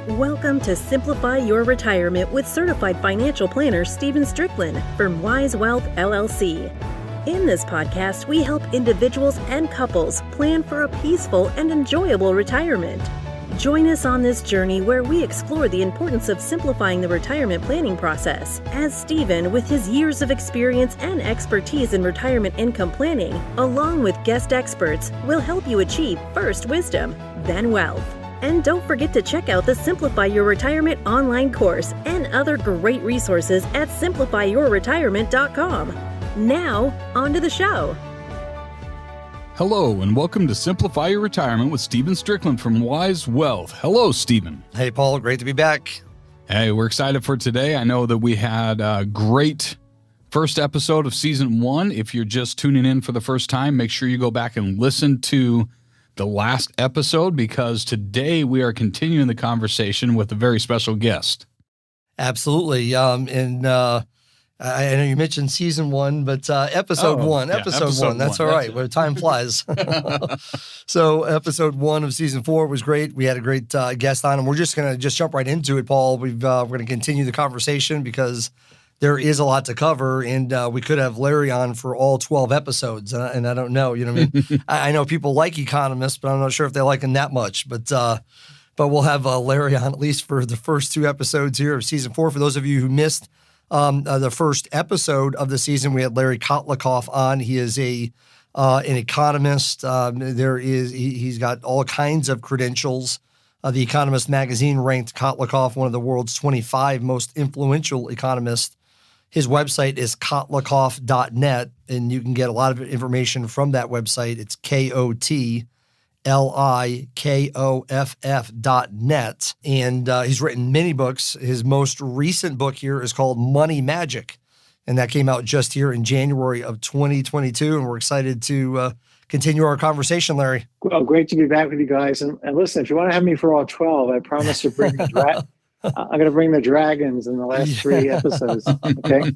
Welcome to Simplify Your Retirement with certified financial planner Stephen Stricklin from Wise Wealth LLC. In this podcast, we help individuals and couples plan for a peaceful and enjoyable retirement. Join us on this journey where we explore the importance of simplifying the retirement planning process, as Stephen, with his years of experience and expertise in retirement income planning, along with guest experts, will help you achieve first wisdom, then wealth. And don't forget to check out the Simplify Your Retirement online course and other great resources at simplifyyourretirement.com. Now, on to the show. Hello, and welcome to Simplify Your Retirement with Stephen Stricklin from Wise Wealth. Hello, Stephen. Hey, Paul. Great to be back. Hey, we're excited for today. I know that we had a great first episode of Season 1. If you're just tuning in for the first time, make sure you go back and listen to the last episode, because today we are continuing the conversation with a very special guest. Absolutely. I know you mentioned Season 1, but Episode 1. That's all right. Where time flies. So Episode 1 of Season 4 was great. We had a great guest on, and we're just going to jump right into it, Paul. We're going to continue the conversation because there is a lot to cover, and we could have Larry on for all 12 episodes. And I don't know, you know what I mean? I know people like Economist, but I'm not sure if they like him that much. But we'll have Larry on at least for the first 2 episodes here of Season 4. For those of you who missed the first episode of the season, we had Larry Kotlikoff on. He is an economist. He's got all kinds of credentials. The Economist magazine ranked Kotlikoff one of the world's 25 most influential economists. His website is kotlikoff.net, and you can get a lot of information from that website. It's kotlikoff.net. And he's written many books. His most recent book here is called Money Magic, and that came out just here in January of 2022. And we're excited to continue our conversation, Larry. Well, great to be back with you guys. And listen, if you want to have me for all 12, I promise to bring the I'm going to bring the dragons in the last 3 episodes. Okay.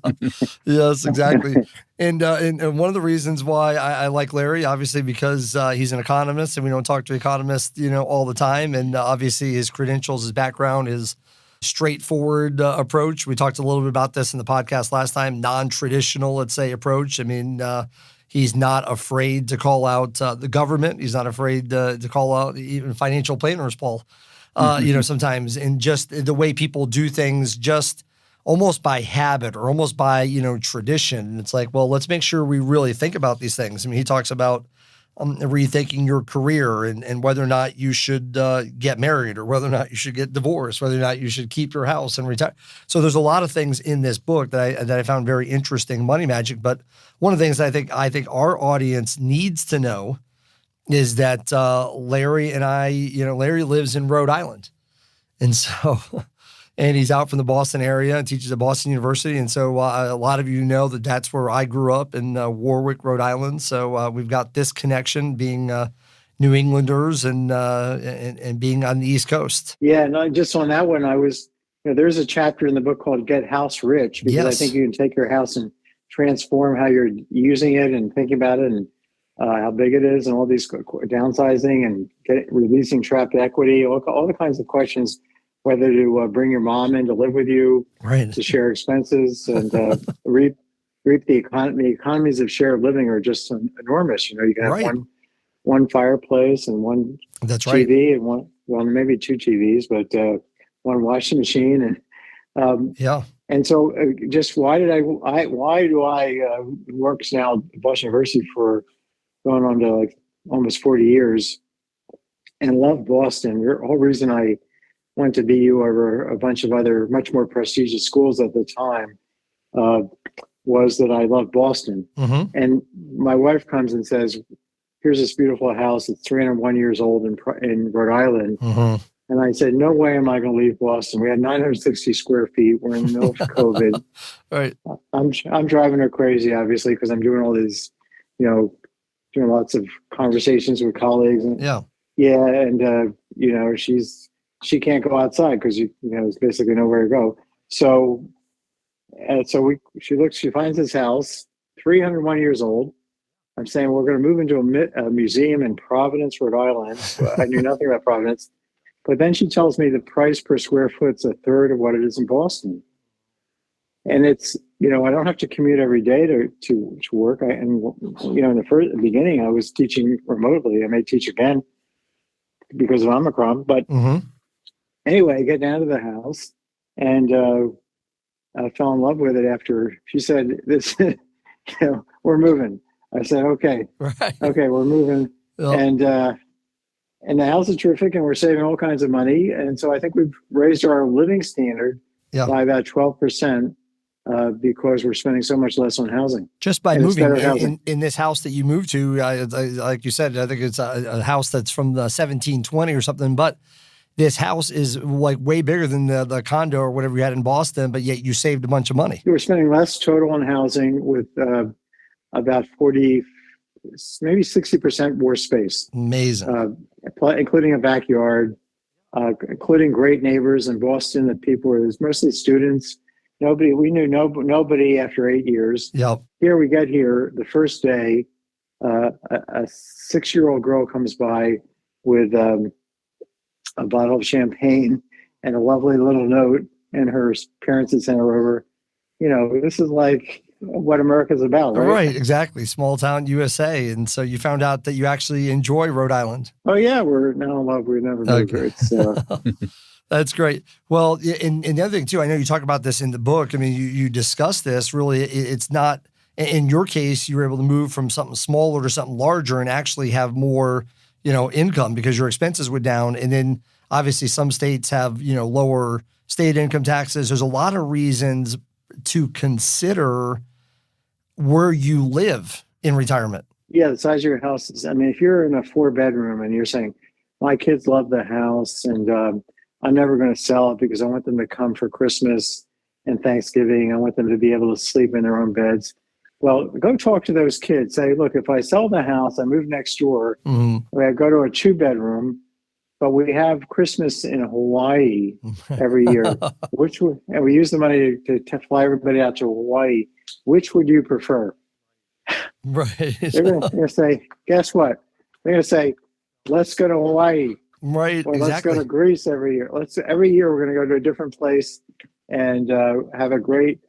Yes, exactly. And one of the reasons why I like Larry, obviously, because he's an economist, and we don't talk to economists, all the time. And obviously, his credentials, his background, his straightforward approach. We talked a little bit about this in the podcast last time. Non-traditional, let's say, approach. I mean, he's not afraid to call out the government. He's not afraid to call out even financial planners, Paul. Sometimes, and just the way people do things, just almost by habit or almost by, tradition. And it's like, well, let's make sure we really think about these things. I mean, he talks about rethinking your career and whether or not you should get married, or whether or not you should get divorced, whether or not you should keep your house and retire. So there's a lot of things in this book that I found very interesting, Money Magic. But one of the things I think our audience needs to know is that Larry and I, Larry lives in Rhode Island. And so, and he's out from the Boston area and teaches at Boston University. And so a lot of you know that that's where I grew up, in Warwick, Rhode Island. So we've got this connection, being New Englanders and being on the East Coast. Yeah, no, just on that one, I was, there's a chapter in the book called Get House Rich, because I think you can take your house and transform how you're using it and thinking about it, and how big it is, and all these downsizing and releasing trapped equity, all the kinds of questions, whether to bring your mom in to live with you, right, to share expenses, and reap the economies of shared living are just enormous. You can have one fireplace and one TV and maybe 2 TVs, but one washing machine, and And so, just why do I works now at Boston University for going on to like almost 40 years, and love Boston. The whole reason I went to BU over a bunch of other much more prestigious schools at the time was that I love Boston. Mm-hmm. And my wife comes and says, here's this beautiful house. It's 301 years old in Rhode Island. Mm-hmm. And I said, no way am I going to leave Boston. We had 960 square feet. We're in the middle of COVID. Right. I'm driving her crazy, obviously, because I'm doing all these, doing lots of conversations with colleagues. And, and she can't go outside because there's basically nowhere to go. So she finds this house, 301 years old. I'm saying we're going to move into a museum in Providence, Rhode Island. I knew nothing about Providence. But then she tells me the price per square foot's a third of what it is in Boston. And it's, I don't have to commute every day to work. In the beginning, I was teaching remotely. I may teach again because of Omicron. But anyway, getting out of the house, and I fell in love with it after she said, "This, we're moving." I said, "Okay, Right. Okay, we're moving." Yep. And the house is terrific, and we're saving all kinds of money. And so I think we've raised our living standard by about 12%. Because we're spending so much less on housing. Just by moving in this house that you moved to, like you said, I think it's a house that's from the 1720 or something, but this house is like way bigger than the condo or whatever you had in Boston, but yet you saved a bunch of money. You were spending less total on housing with about 40, maybe 60% more space. Amazing. Including a backyard, including great neighbors in Boston that people were, mostly students. We knew nobody after 8 years. Yep. Here we get here the first day, a 6-year-old girl comes by with a bottle of champagne and a lovely little note, and her parents had sent her over. This is like what America's about, right? Right, exactly. Small town USA. And so you found out that you actually enjoy Rhode Island. Oh yeah, we're now in love. We've never moved here. That's great. Well, and the other thing too, I know you talk about this in the book. I mean, you discuss this. Really, it's not, in your case, you were able to move from something smaller to something larger and actually have more, income because your expenses went down. And then obviously some states have, lower state income taxes. There's a lot of reasons to consider where you live in retirement. Yeah, the size of your house is, if you're in a 4-bedroom and you're saying, my kids love the house and I'm never going to sell it because I want them to come for Christmas and Thanksgiving. I want them to be able to sleep in their own beds. Well, go talk to those kids. Say, look, if I sell the house, I move next door, I go to a 2-bedroom, but we have Christmas in Hawaii every year. And we use the money to fly everybody out to Hawaii. Which would you prefer? Right. They're going to say, guess what? They're going to say, let's go to Hawaii. Right. Or exactly. Let's go to Greece every year. Every year we're going to go to a different place and have a great,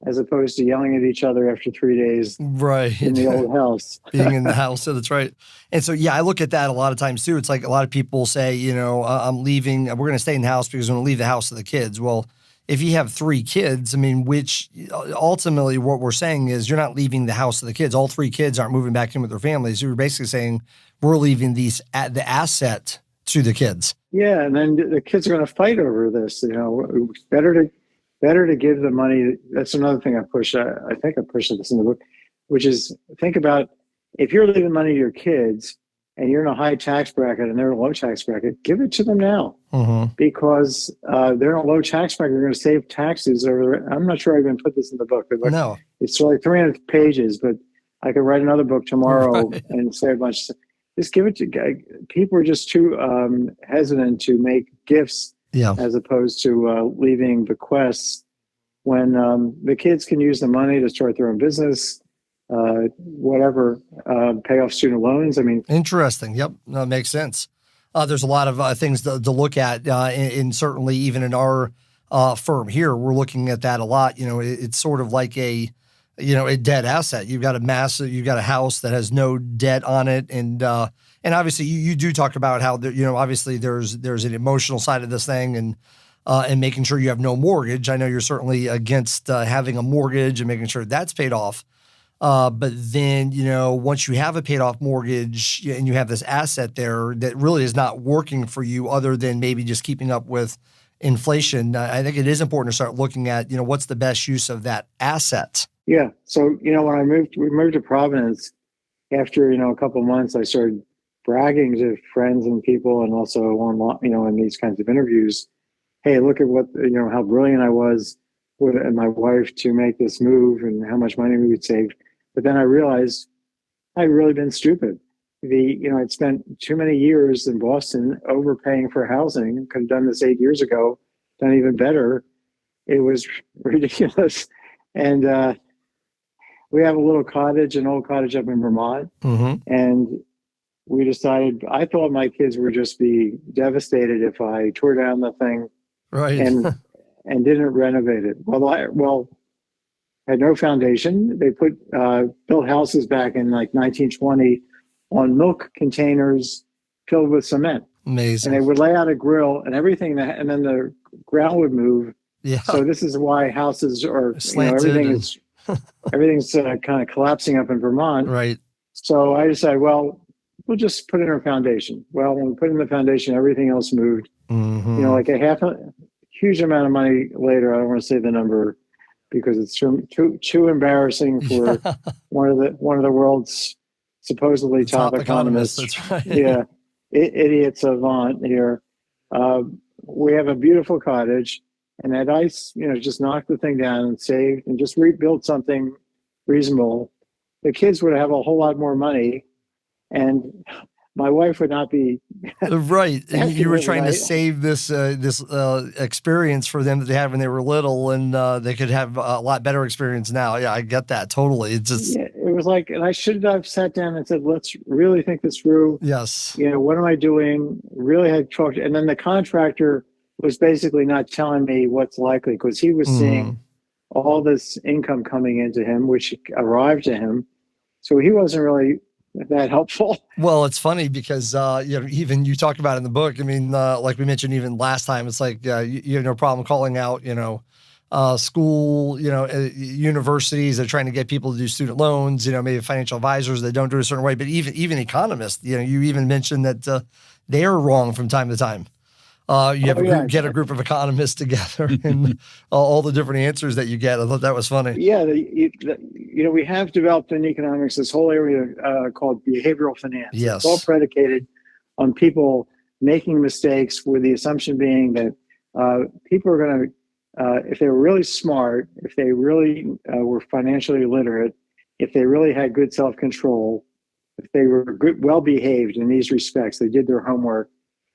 as opposed to yelling at each other after 3 days. Right. In the old house. Being in the house. So that's right. And so, yeah, I look at that a lot of times too. It's like a lot of people say, I'm leaving. We're going to stay in the house because we're going to leave the house to the kids. Well, if you have 3 kids, which ultimately what we're saying is you're not leaving the house to the kids. All 3 kids aren't moving back in with their families. You're basically saying we're leaving the asset to the kids. Yeah, and then the kids are going to fight over this. Better to give the money. That's another thing I push. I think I push this in the book, which is think about if you're leaving money to your kids and you're in a high tax bracket and they're in a low tax bracket, give it to them now because they're in a low tax bracket. You're going to save taxes over. I'm not sure I even put this in the book. No, it's like 300 pages, but I could write another book tomorrow and say a bunch of stuff. Just give it to people are just too hesitant to make gifts as opposed to leaving bequests when the kids can use the money to start their own business, whatever, pay off student loans. Interesting. Yep. That makes sense. There's a lot of things to look at and certainly even in our firm here, we're looking at that a lot. It's sort of like a debt asset. You've got a house that has no debt on it. And obviously you do talk about how, obviously there's an emotional side of this thing and making sure you have no mortgage. I know you're certainly against having a mortgage and making sure that's paid off. But then, once you have a paid off mortgage and you have this asset there that really is not working for you other than maybe just keeping up with inflation, I think it is important to start looking at, what's the best use of that asset. Yeah. So, when we moved to Providence, after, a couple of months, I started bragging to friends and people and also on, in these kinds of interviews, hey, look at what, how brilliant I was and my wife to make this move and how much money we would save. But then I realized I'd really been stupid. I'd spent too many years in Boston overpaying for housing. Could have done this 8 years ago, done even better. It was ridiculous. And we have a little cottage, an old cottage up in Vermont. And we decided, I thought my kids would just be devastated if I tore down the thing Right. and didn't renovate it. Well, had no foundation. They built houses back in like 1920 on milk containers filled with cement. Amazing. And they would lay out a grill and everything, and then the ground would move. Yeah. So this is why houses are, everything's kind of collapsing up in Vermont. Right. So I decided, well, we'll just put in our foundation. Well, when we put in the foundation, everything else moved. Mm-hmm. Like a huge amount of money later. I don't want to say the number because it's too embarrassing for one of the world's supposedly top economists. That's right. Yeah, idiot savant here. We have a beautiful cottage, and had I, just knocked the thing down and saved and just rebuilt something reasonable, the kids would have a whole lot more money, and my wife would not be right. And you were trying to save this experience for them that they had when they were little, and they could have a lot better experience now. Yeah, I get that totally. It's just it was like, and I should have sat down and said, let's really think this through. Yes. What am I doing? Really had talked, and then the contractor was basically not telling me what's likely because he was seeing all this income coming into him, which arrived to him. So he wasn't really that helpful. Well, it's funny because, even you talked about it in the book. I mean, like we mentioned even last time, it's like you have no problem calling out, school, universities that are trying to get people to do student loans, maybe financial advisors that don't do it a certain way, but even economists, you even mentioned that they are wrong from time to time. Get a group of economists together and all the different answers that you get. I thought that was funny. Yeah, we have developed in economics this whole area called behavioral finance. Yes. It's all predicated on people making mistakes with the assumption being that people are going to, if they were really smart, if they really were financially literate, if they really had good self-control, if they were well-behaved in these respects, they did their homework,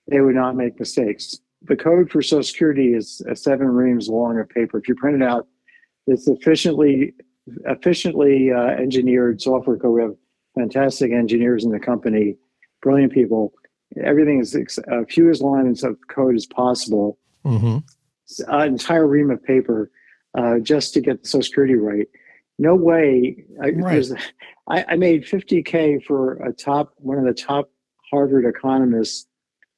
they would not make mistakes. The code for Social Security is 7 reams long of paper. If you print it out, it's efficiently engineered software code. We have fantastic engineers in the company, brilliant people. Everything is few as lines of code as possible. Mm-hmm. An entire ream of paper just to get the Social Security right. No way. I made $50K for one of the top Harvard economists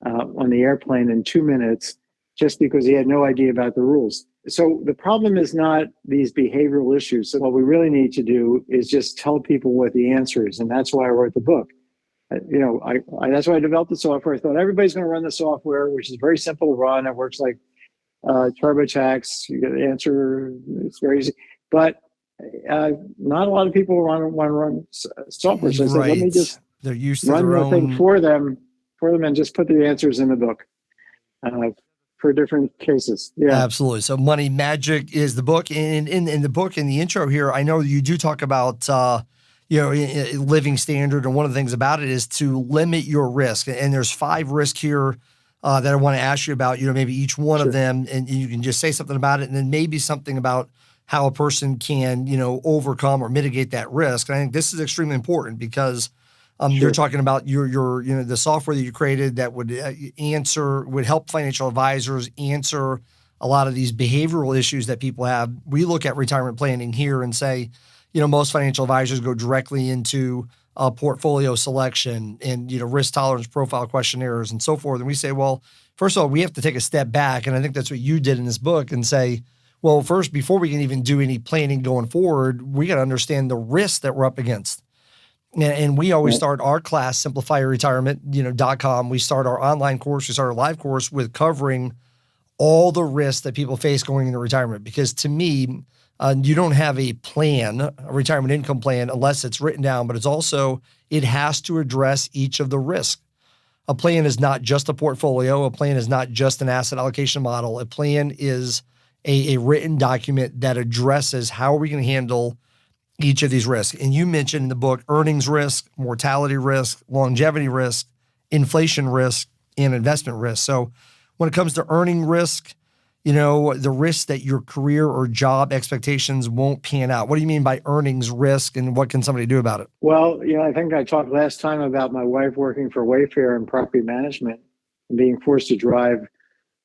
on the airplane in 2 minutes just because he had no idea about the rules. So the problem is not these behavioral issues. So what we really need to do is just tell people what the answer is. And that's why I wrote the book. That's why I developed the software. I thought everybody's going to run the software, which is very simple to run. It works like TurboTax. You get the answer. It's very easy. But not a lot of people want to run software. So I said, let me just They're used to run their the own thing for them and just put the answers in the book for different cases. Yeah, absolutely. So Money Magic is the book. And in the book, in the intro here, I know you do talk about, living standard. And one of the things about it is to limit your risk. And there's 5 risks here that I want to ask you about, maybe each one of them. And you can just say something about it. And then maybe something about how a person can, overcome or mitigate that risk. And I think this is extremely important because you're talking about your the software that you created that would help financial advisors answer a lot of these behavioral issues that people have. We look at retirement planning here and say, most financial advisors go directly into portfolio selection and, risk tolerance profile questionnaires and so forth. And we say, well, first of all, we have to take a step back. And I think that's what you did in this book and say, well, first, before we can even do any planning going forward, we got to understand the risks that we're up against. And we always start our class, simplifyyourretirement.com. We start our online course, we start our live course with covering all the risks that people face going into retirement. Because to me, you don't have a plan, a retirement income plan, unless it's written down, but it has to address each of the risks. A plan is not just a portfolio. A plan is not just an asset allocation model. A plan is a written document that addresses how are we going to handle each of these risks. And you mentioned in the book earnings risk, mortality risk, longevity risk, inflation risk, and investment risk. So when it comes to earning risk, the risk that your career or job expectations won't pan out? What do you mean by earnings risk, and what can somebody do about it? Well, I think I talked last time about my wife working for Wayfair in property management and being forced to drive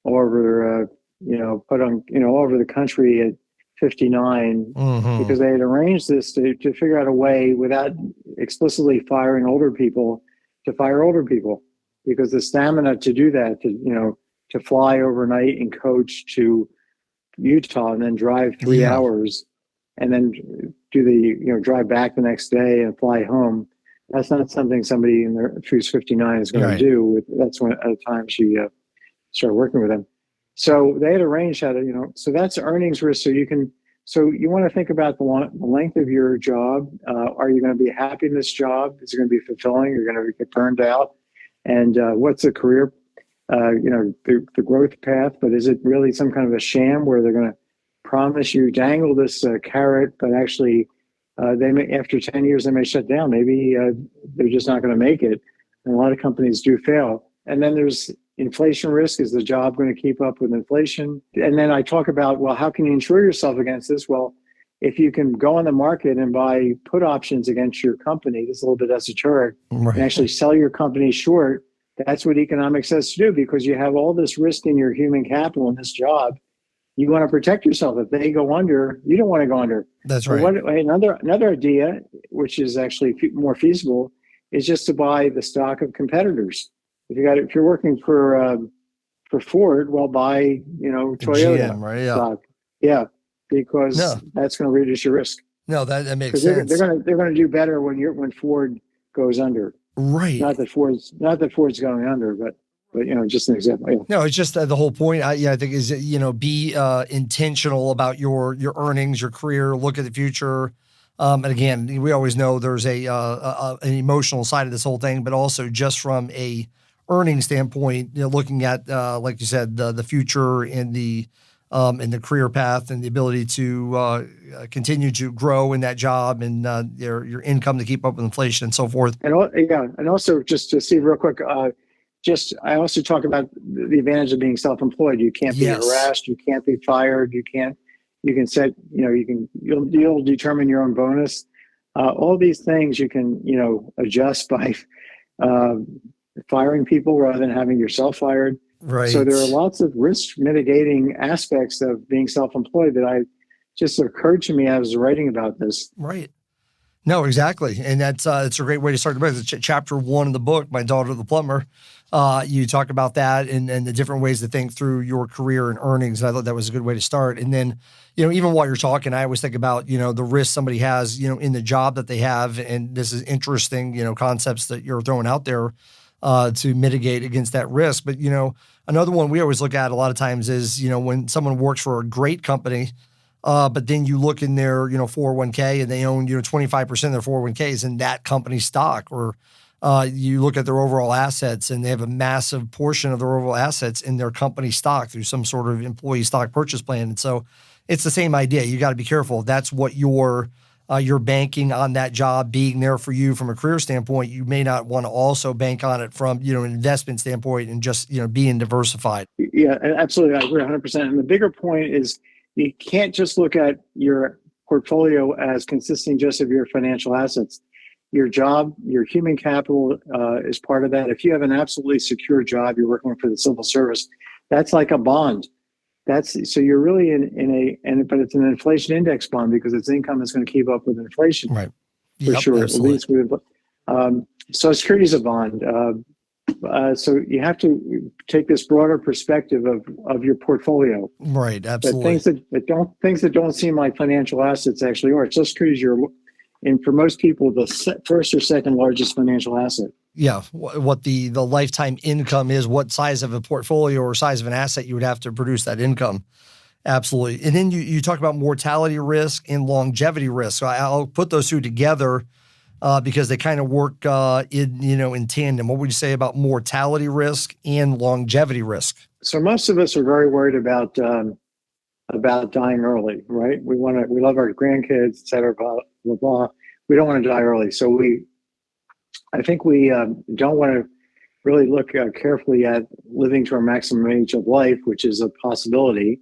all over, all over the country at 59 because they had arranged this to figure out a way without explicitly firing older people to fire older people, because the stamina to do that, to fly overnight in coach to Utah and then drive 3 hours and then do the, drive back the next day and fly home. That's not something somebody who's 59 is going to do. That's when at the time she started working with them. So they had arranged how to, so that's earnings risk. So you want to think about the length of your job. Are you going to be happy in this job? Is it going to be fulfilling? You're going to get burned out. And what's the career, the growth path? But is it really some kind of a sham where they're going to promise you, dangle this carrot, but actually they may, after 10 years, they may shut down. Maybe they're just not going to make it. And a lot of companies do fail. And then there's inflation risk. Is the job going to keep up with inflation? And then I talk about, well, how can you insure yourself against this? Well, if you can go on the market and buy put options against your company, this is a little bit esoteric, and actually sell your company short, that's what economics says to do, because you have all this risk in your human capital in this job. You want to protect yourself. If they go under, you don't want to go under. That's right. Another idea, which is actually more feasible, is just to buy the stock of competitors. If you're working for Ford, well, buy Toyota GM, stock. Yeah, because that's going to reduce your risk. No, that makes sense. They're going to do better when Ford goes under. Right. Not that Ford's going under, but just an example. Yeah. No, it's just the whole point. I think is be intentional about your earnings, your career. Look at the future. And again, we always know there's an emotional side of this whole thing, but also just from a earning standpoint, looking at like you said, the future and the career path and the ability to continue to grow in that job and your income to keep up with inflation and so forth. And also just to see real quick. I also talk about the advantage of being self-employed. You can't be harassed. You can't be fired. You can set, you'll determine your own bonus. All these things you can, adjust by firing people rather than having yourself fired. Right. So there are lots of risk mitigating aspects of being self-employed that just occurred to me as I was writing about this. Right. No, exactly. And that's it's a great way to start the book. It's chapter 1 of the book, My Daughter the Plumber. You talk about that and the different ways to think through your career and earnings. And I thought that was a good way to start. And then, even while you're talking, I always think about, the risk somebody has, in the job that they have. And this is interesting, concepts that you're throwing out there to mitigate against that risk. But, another one we always look at a lot of times is, when someone works for a great company, but then you look in their, 401k and they own, 25% of their 401ks in that company stock, or you look at their overall assets and they have a massive portion of their overall assets in their company stock through some sort of employee stock purchase plan. And so it's the same idea. You got to be careful. That's what you're banking on, that job being there for you from a career standpoint. You may not want to also bank on it from, an investment standpoint and just, being diversified. Yeah, absolutely. I agree 100%. And the bigger point is, you can't just look at your portfolio as consisting just of your financial assets. Your job, your human capital is part of that. If you have an absolutely secure job, you're working for the civil service, that's like a bond. So you're really but it's an inflation index bond because its income is going to keep up with inflation. Right. For sure. Absolutely. At least so security is a bond. So you have to take this broader perspective of your portfolio. Right, absolutely. But things that don't seem like financial assets actually are. Social Security is and for most people, the first or second largest financial asset. Yeah, what the lifetime income is, what size of a portfolio or size of an asset you would have to produce that income. Absolutely. And then you talk about mortality risk and longevity risk. So I'll put those two together because they kind of work in tandem. What would you say about mortality risk and longevity risk? So most of us are very worried about dying early, right? We love our grandkids, et cetera, blah, blah, blah. We don't want to die early. So I think we don't want to really look carefully at living to our maximum age of life, which is a possibility.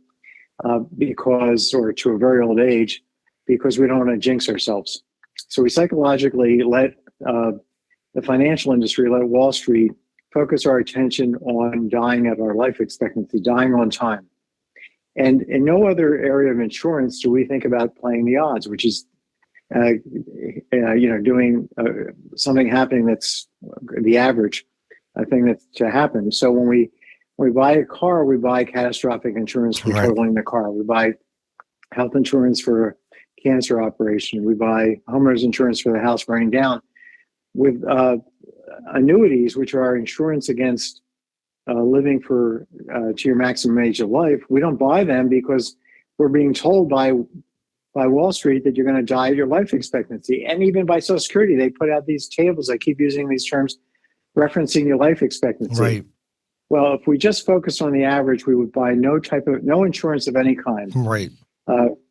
or to a very old age, because we don't want to jinx ourselves. So we psychologically let the financial industry, let Wall Street focus our attention on dying at our life expectancy, dying on time. And in no other area of insurance do we think about playing the odds, which is, doing something happening that's the average thing that's to happen. So when we buy a car, we buy catastrophic insurance for totaling the car. We buy health insurance for a cancer operation. We buy homeowners insurance for the house burning down. With annuities, which are insurance against living to your maximum age of life, we don't buy them because we're being told by Wall Street that you're going to die at your life expectancy. And even by Social Security, they put out these tables. I keep using these terms referencing your life expectancy. Right. Well, if we just focus on the average, we would buy no insurance of any kind. Right.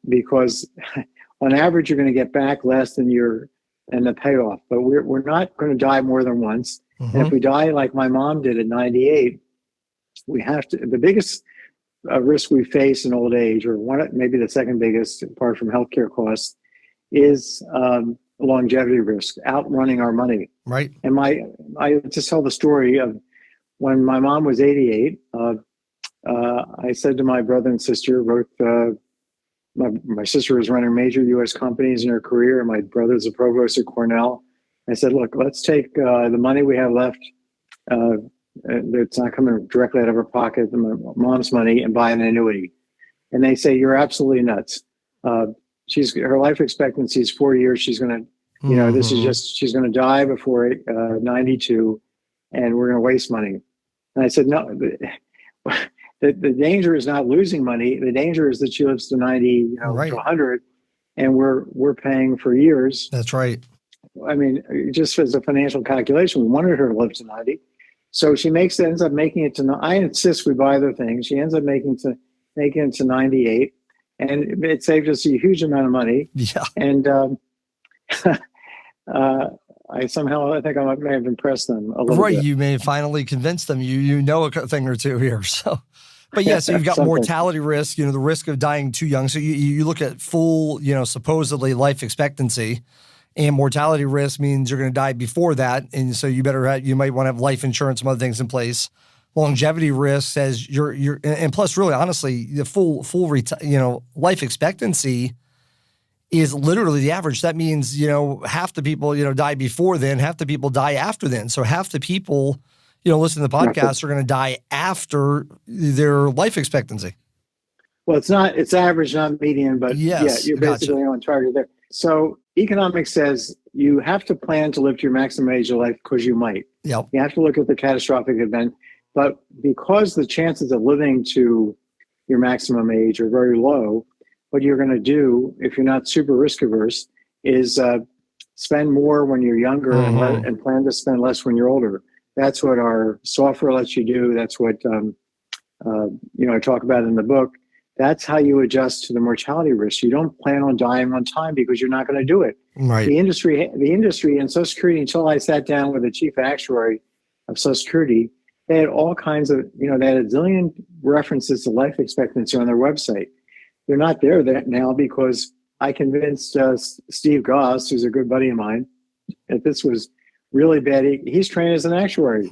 Because on average, you're going to get back less than the payoff. But we're not going to die more than once. Mm-hmm. And if we die like my mom did at 98, we have to. The biggest risk we face in old age, or maybe the second biggest, apart from healthcare costs, is longevity risk, outrunning our money. Right. And I just tell the story of when my mom was 88. I said to my brother and sister, my sister was running major U.S. companies in her career, and my brother's a provost at Cornell. I said, look, let's take the money we have left, that's not coming directly out of her pocket, my mom's money, and buy an annuity. And they say, you're absolutely nuts. Her life expectancy is 4 years. She's going to, this is just, she's going to die before 92, and we're going to waste money. And I said, no, the danger is not losing money. The danger is that she lives to 90, to 100, and we're paying for years. That's right. I mean, just as a financial calculation, we wanted her to live to 90. So she ends up making it to, I insist we buy the thing. She ends up making it to 98, and it saved us a huge amount of money. Yeah. And I think I may have impressed them a little bit. You may finally convince them you know a thing or two here. So, but yeah, so you've got mortality risk, the risk of dying too young. So you look at full, supposedly life expectancy. And mortality risk means you're going to die before that, and so you might want to have life insurance, some other things in place. Longevity risk says and plus, really, honestly, the full life expectancy is literally the average. That means half the people die before then, half the people die after then. So half the people listen to the podcast are going to die after their life expectancy. Well, it's average, not median, but yes, you're basically on target there. So economics says you have to plan to live to your maximum age of life because you might. Yep. You have to look at the catastrophic event. But because the chances of living to your maximum age are very low, what you're going to do, if you're not super risk averse, is spend more when you're younger and plan to spend less when you're older. That's what our software lets you do. That's what I talk about in the book. That's how you adjust to the mortality risk. You don't plan on dying on time because you're not going to do it. Right. The industry and Social Security, until I sat down with the chief actuary of Social Security, they had all kinds of, they had a zillion references to life expectancy on their website. They're not there now because I convinced Steve Goss, who's a good buddy of mine, that this was really bad. He's trained as an actuary.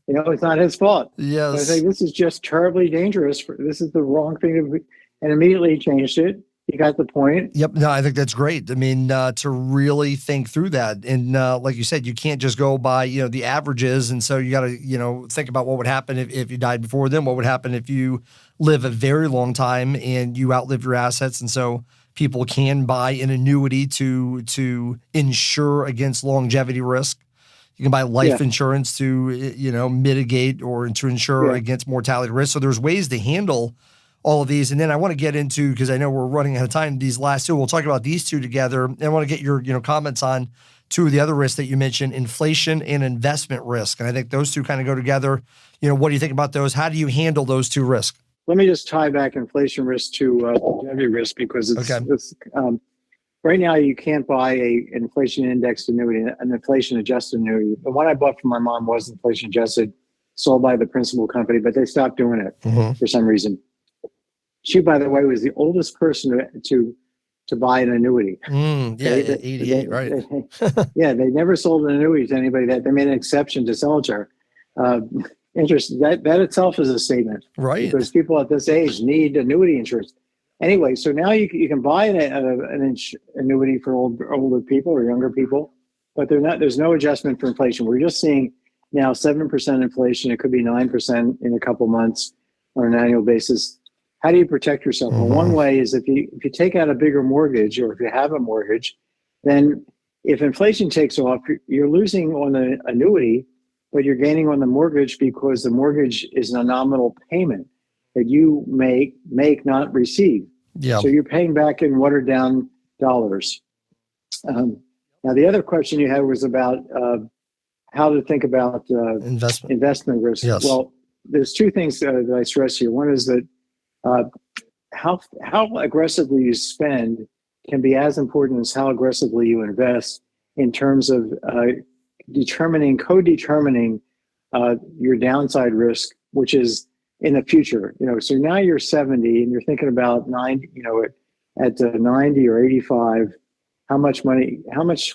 It's not his fault. Yes. I think this is just terribly dangerous. This is the wrong thing to be, and immediately he changed it. He got the point. Yep. No, I think that's great. I mean, to really think through that. And like you said, you can't just go by, the averages. And so you got to, think about what would happen if you died before then, what would happen if you live a very long time and you outlive your assets. And so people can buy an annuity to insure against longevity risk. You can buy life insurance to, mitigate or to insure against mortality risk. So there's ways to handle all of these. And then I want to get into, because I know we're running out of time, these last two. We'll talk about these two together. And I want to get your, comments on two of the other risks that you mentioned, inflation and investment risk. And I think those two kind of go together. What do you think about those? How do you handle those two risks? Let me just tie back inflation risk to longevity risk, because it's right now you can't buy a inflation indexed annuity, an inflation adjusted annuity. The one I bought from my mom was inflation adjusted, sold by the principal company, but they stopped doing it for some reason. She, by the way, was the oldest person to buy an annuity. Yeah, 88, right? Yeah, they never sold an annuity to anybody. That they made an exception to sell it to her. Interest that itself is a statement, right? Because people at this age need annuity insurance. Anyway, so now you can buy an annuity for older people or younger people, but there's no adjustment for inflation. We're just seeing now 7% inflation. It could be 9% in a couple months on an annual basis. How do you protect yourself? Well, one way is if you take out a bigger mortgage, or if you have a mortgage, then if inflation takes off, you're losing on the annuity, but you're gaining on the mortgage because the mortgage is a nominal payment that you make, not receive. Yeah. So you're paying back in watered down dollars. Now, the other question you had was about how to think about investment risk. Yes. Well, there's two things that I stress here. One is that how aggressively you spend can be as important as how aggressively you invest in terms of co-determining your downside risk, which is in the future. So now you're 70 and you're thinking about 90. At 90 or 85, what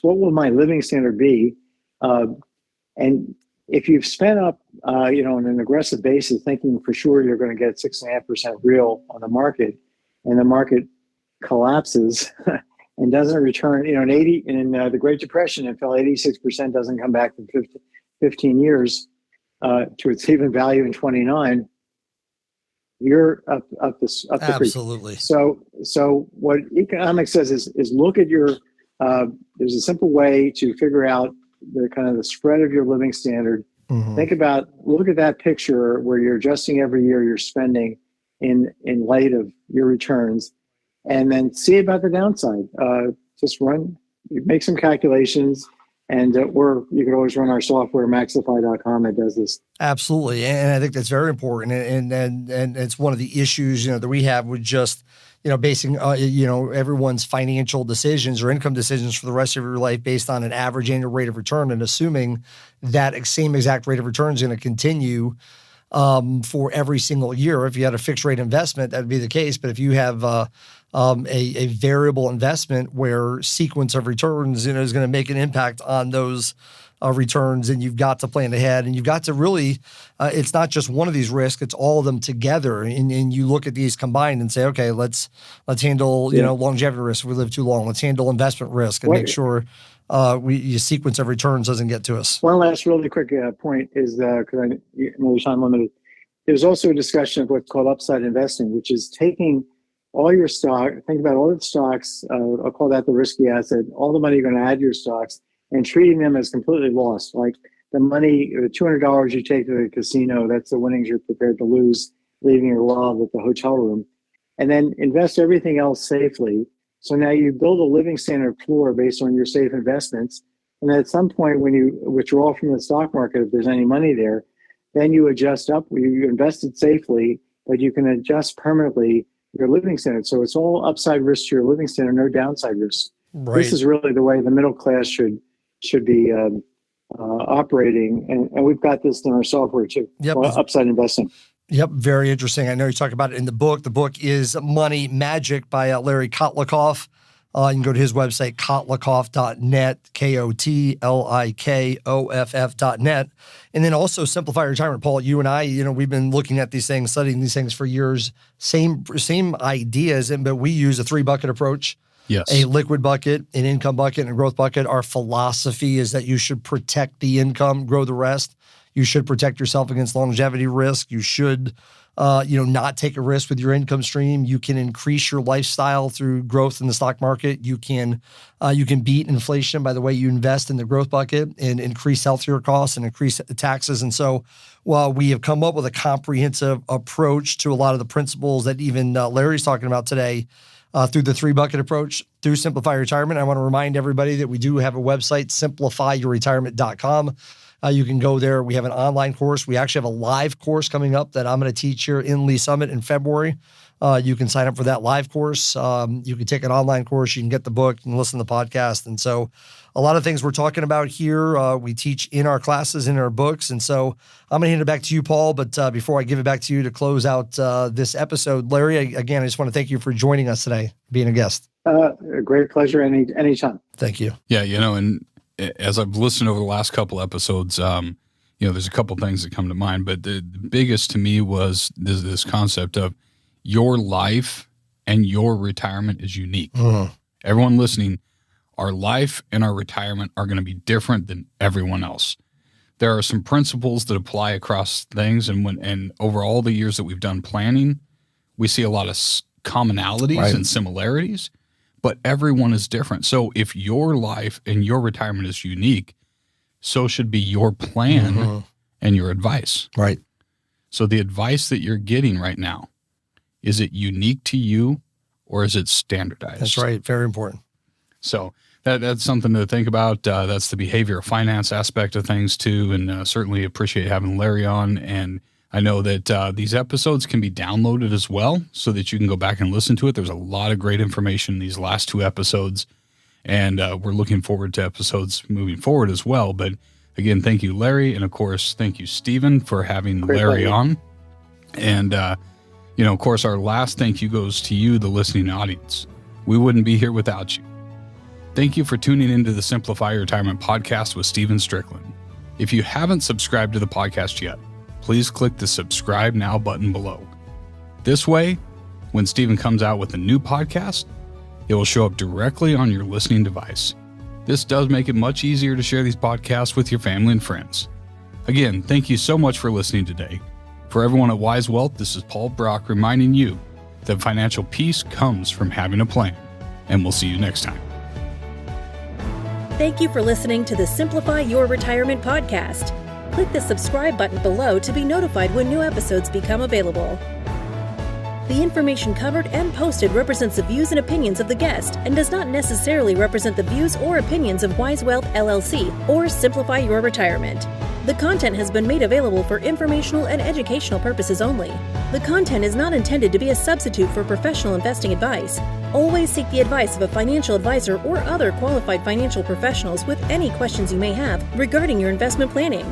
will my living standard be? And if you've spent up, on an aggressive basis, thinking for sure you're going to get 6.5% real on the market, and the market collapses and doesn't return, in the Great Depression, it fell 86%, doesn't come back for 15 years to its even value in 29. You're up the Absolutely. Creek. So what economics says is look at your. There's a simple way to figure out the spread of your living standard. Look at that picture where you're adjusting every year you're spending in light of your returns, and then see about the downside. Just make some calculations. Or you could always run our software, maxify.com, that does this. Absolutely. And I think that's very important. And it's one of the issues, that we have with just, basing, everyone's financial decisions or income decisions for the rest of your life based on an average annual rate of return, and assuming that same exact rate of return is going to continue for every single year. If you had a fixed rate investment, that would be the case. But if you have a variable investment where sequence of returns, is going to make an impact on those returns, and you've got to plan ahead, and you've got to really, it's not just one of these risks, it's all of them together. And you look at these combined and say, okay, let's handle, longevity risk if we live too long. Let's handle investment risk and make sure your sequence of returns doesn't get to us. One last really quick point is, because I know your time limited, there's also a discussion of what's called upside investing, which is taking all your stock, think about all the stocks, I'll call that the risky asset, all the money you're going to add to your stocks, and treating them as completely lost. Like the money, the $200 you take to the casino, that's the winnings you're prepared to lose, leaving your wallet at the hotel room. And then invest everything else safely. So now you build a living standard floor based on your safe investments. And at some point when you withdraw from the stock market, if there's any money there, then you adjust up, you invested safely, but you can adjust permanently your living standard. So it's all upside risk to your living standard, no downside risk. Right. This is really the way the middle class should be operating. And we've got this in our software too. Yep. Upside investing. Yep. Very interesting. I know you talk about it in the book. The book is Money Magic by Larry Kotlikoff. You can go to his website, kotlikoff.net, KOTLIKOFF.net. And then also Simplify Retirement. Paul, you and I, we've been looking at these things, studying these things for years. Same ideas, but we use a 3-bucket approach. Yes. A liquid bucket, an income bucket, and a growth bucket. Our philosophy is that you should protect the income, grow the rest. You should protect yourself against longevity risk. You should not take a risk with your income stream. You can increase your lifestyle through growth in the stock market. You can beat inflation by the way you invest in the growth bucket and increase healthcare costs and increase taxes. And so while we have come up with a comprehensive approach to a lot of the principles that even Larry's talking about today, through the 3-bucket approach, through Simplify Retirement, I want to remind everybody that we do have a website, simplifyyourretirement.com. You can go there. We have an online course. We actually have a live course coming up that I'm going to teach here in Lee Summit in February. You can sign up for that live course. You can take an online course. You can get the book and listen to the podcast. And so a lot of things we're talking about here, we teach in our classes, in our books. And so I'm going to hand it back to you, Paul. But before I give it back to you to close out this episode, Larry, again, I just want to thank you for joining us today, being a guest. A great pleasure anytime. Thank you. Yeah, and as I've listened over the last couple episodes, there's a couple things that come to mind, but the biggest to me was this concept of your life and your retirement is unique. Mm-hmm. Everyone listening, our life and our retirement are going to be different than everyone else. There are some principles that apply across things, and over all the years that we've done planning, we see a lot of commonalities and similarities, but everyone is different. So if your life and your retirement is unique, so should be your plan and your advice. Right. So the advice that you're getting right now, is it unique to you or is it standardized? That's right. Very important. So that's something to think about. That's the behavior finance aspect of things too. And certainly appreciate having Larry on. And I know that these episodes can be downloaded as well so that you can go back and listen to it. There's a lot of great information in these last 2 episodes. And we're looking forward to episodes moving forward as well. But again, thank you, Larry. And of course, thank you, Stephen, for having Larry on. And, of course, our last thank you goes to you, the listening audience. We wouldn't be here without you. Thank you for tuning into the Simplify Your Retirement podcast with Stephen Stricklin. If you haven't subscribed to the podcast yet, please click the subscribe now button below. This way, when Stephen comes out with a new podcast, it will show up directly on your listening device. This does make it much easier to share these podcasts with your family and friends. Again, thank you so much for listening today. For everyone at Wise Wealth, this is Paul Brock reminding you that financial peace comes from having a plan. And we'll see you next time. Thank you for listening to the Simplify Your Retirement podcast. Click the subscribe button below to be notified when new episodes become available. The information covered and posted represents the views and opinions of the guest and does not necessarily represent the views or opinions of Wise Wealth LLC or Simplify Your Retirement. The content has been made available for informational and educational purposes only. The content is not intended to be a substitute for professional investing advice. Always seek the advice of a financial advisor or other qualified financial professionals with any questions you may have regarding your investment planning.